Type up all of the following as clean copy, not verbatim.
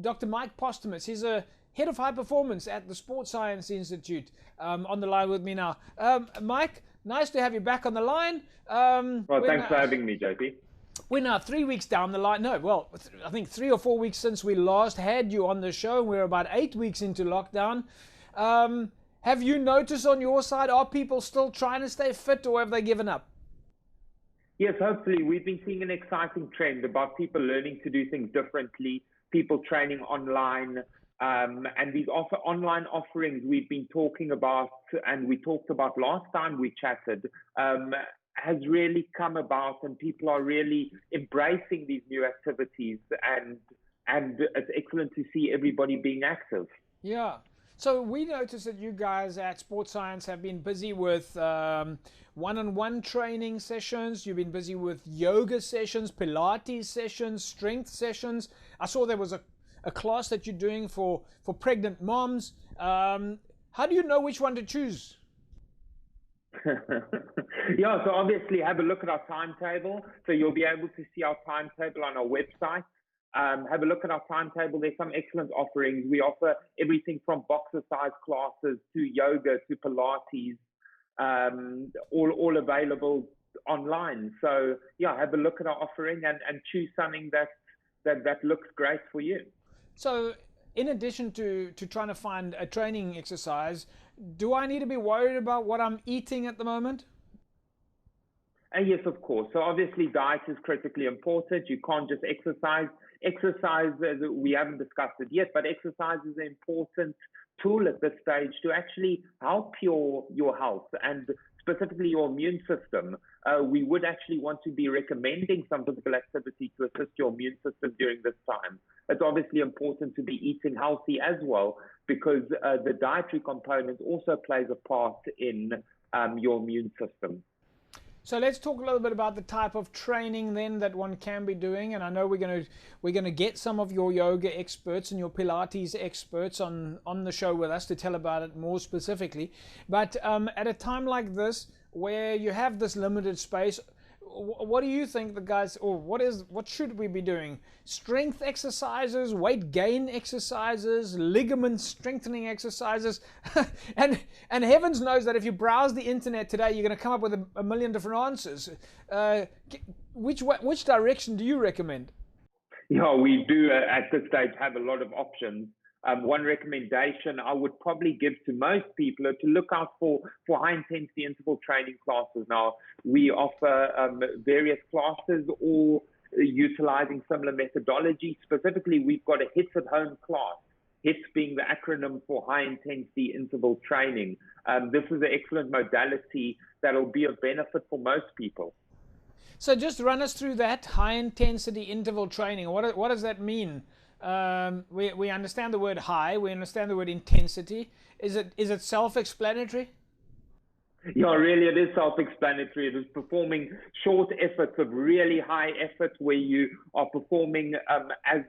Dr. Mike Posthumus. He's a head of high performance at the Sports Science Institute, on the line with me now. Mike, nice to have you back on the line. Well, thanks for having me, JP. We're now 3 weeks down the line. No, well, I think 3 or 4 weeks since we last had you on the show. We're about 8 weeks into lockdown. Have you noticed on your side, are people still trying to stay fit, or have they given up? Yes, hopefully. We've been seeing an exciting trend about people learning to do things differently, people training online, and these online offerings we've been talking about, and we talked about last time we chatted, has really come about, and people are really embracing these new activities, and it's excellent to see everybody being active. Yeah. So we noticed that you guys at Sports Science have been busy with one-on-one training sessions. You've been busy with yoga sessions, Pilates sessions, strength sessions. I saw there was a class that you're doing for pregnant moms. How do you know which one to choose? Yeah, so obviously have a look at our timetable. So you'll be able to see our timetable on our website. Have a look at our timetable. There's some excellent offerings. We offer everything from boxer-size classes to yoga to Pilates, all available online. So yeah, have a look at our offering and choose something that looks great for you. So in addition to trying to find a training exercise, do I need to be worried about what I'm eating at the moment? Yes, of course. So obviously diet is critically important. You can't just exercise. Exercise, we haven't discussed it yet, but exercise is an important tool at this stage to actually help your health and specifically your immune system. We would actually want to be recommending some physical activity to assist your immune system during this time. It's obviously important to be eating healthy as well, because the dietary component also plays a part in your immune system. So let's talk a little bit about the type of training then that one can be doing. And I know we're going to get some of your yoga experts and your Pilates experts on the show with us to tell about it more specifically. But at a time like this, where you have this limited space, what do you think the guys, or what should we be doing? Strength exercises, weight gain exercises, ligament strengthening exercises, and heavens knows that if you browse the internet today, you're going to come up with a million different answers. Which direction do you recommend? Yeah, we do at this stage have a lot of options. One recommendation I would probably give to most people are to look out for high intensity interval training classes. Now, we offer various classes, all utilizing similar methodology. Specifically, we've got a HITS at home class, HITS being the acronym for high intensity interval training. This is an excellent modality that will be of benefit for most people. So just run us through that high intensity interval training. What does that mean? We understand the word high, we understand the word intensity. Is it self-explanatory? Yeah, really it is self-explanatory. It is performing short efforts of really high effort where you are performing as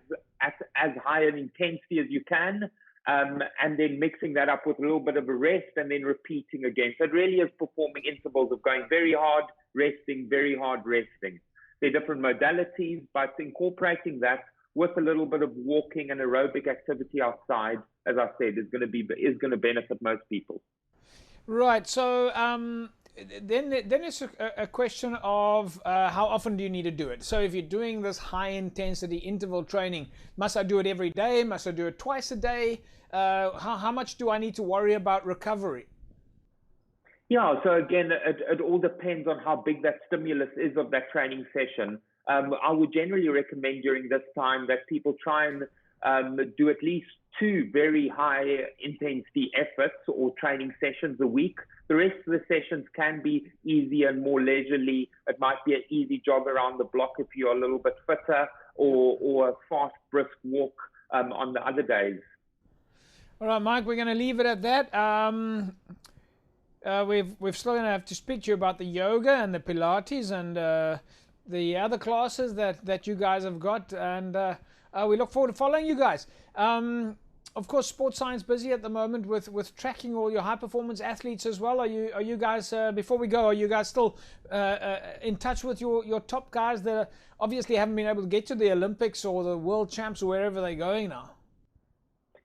high an intensity as you can, and then mixing that up with a little bit of a rest and then repeating again. So it really is performing intervals of going very hard, resting, very hard, resting. There are different modalities, but incorporating that with a little bit of walking and aerobic activity outside, as I said, is going to benefit most people. Right. So then it's a question of how often do you need to do it? So if you're doing this high intensity interval training, must I do it every day? Must I do it twice a day? How much do I need to worry about recovery? Yeah, so again, it all depends on how big that stimulus is of that training session. I would generally recommend during this time that people try and do at least 2 very high intensity efforts or training sessions a week. The rest of the sessions can be easier and more leisurely. It might be an easy jog around the block if you're a little bit fitter, or a fast, brisk walk on the other days. All right, Mike, we're going to leave it at that. We're still going to have to speak to you about the yoga and the Pilates and the other classes that you guys have got, and we look forward to following you guys. Of course, Sports Science busy at the moment with tracking all your high performance athletes as well. Are you guys, before we go, are you guys still in touch with your top guys that obviously haven't been able to get to the Olympics or the World Champs or wherever they're going now?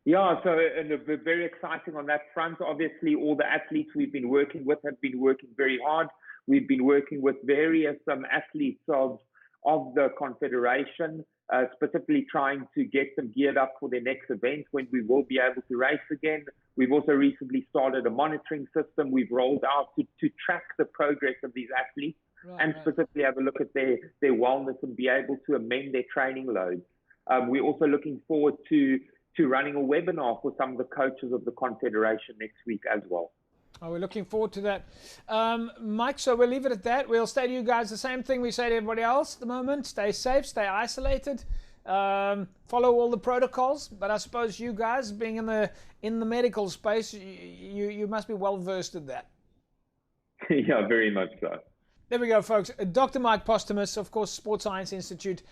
Yeah, so and very exciting on that front. Obviously, all the athletes we've been working with have been working very hard. We've been working with various athletes of the confederation, specifically trying to get them geared up for their next event when we will be able to race again. We've also recently started a monitoring system we've rolled out to track the progress of these athletes and specifically have a look at their wellness and be able to amend their training loads. We're also looking forward to running a webinar for some of the coaches of the confederation next week as well. Oh, we're looking forward to that. Mike, so we'll leave it at that. We'll say to you guys the same thing we say to everybody else at the moment. Stay safe, stay isolated, follow all the protocols. But I suppose you guys, being in the medical space, you must be well versed in that. Yeah, very much so. There we go, folks. Dr. Mike Posthumus, of course, Sports Science Institute.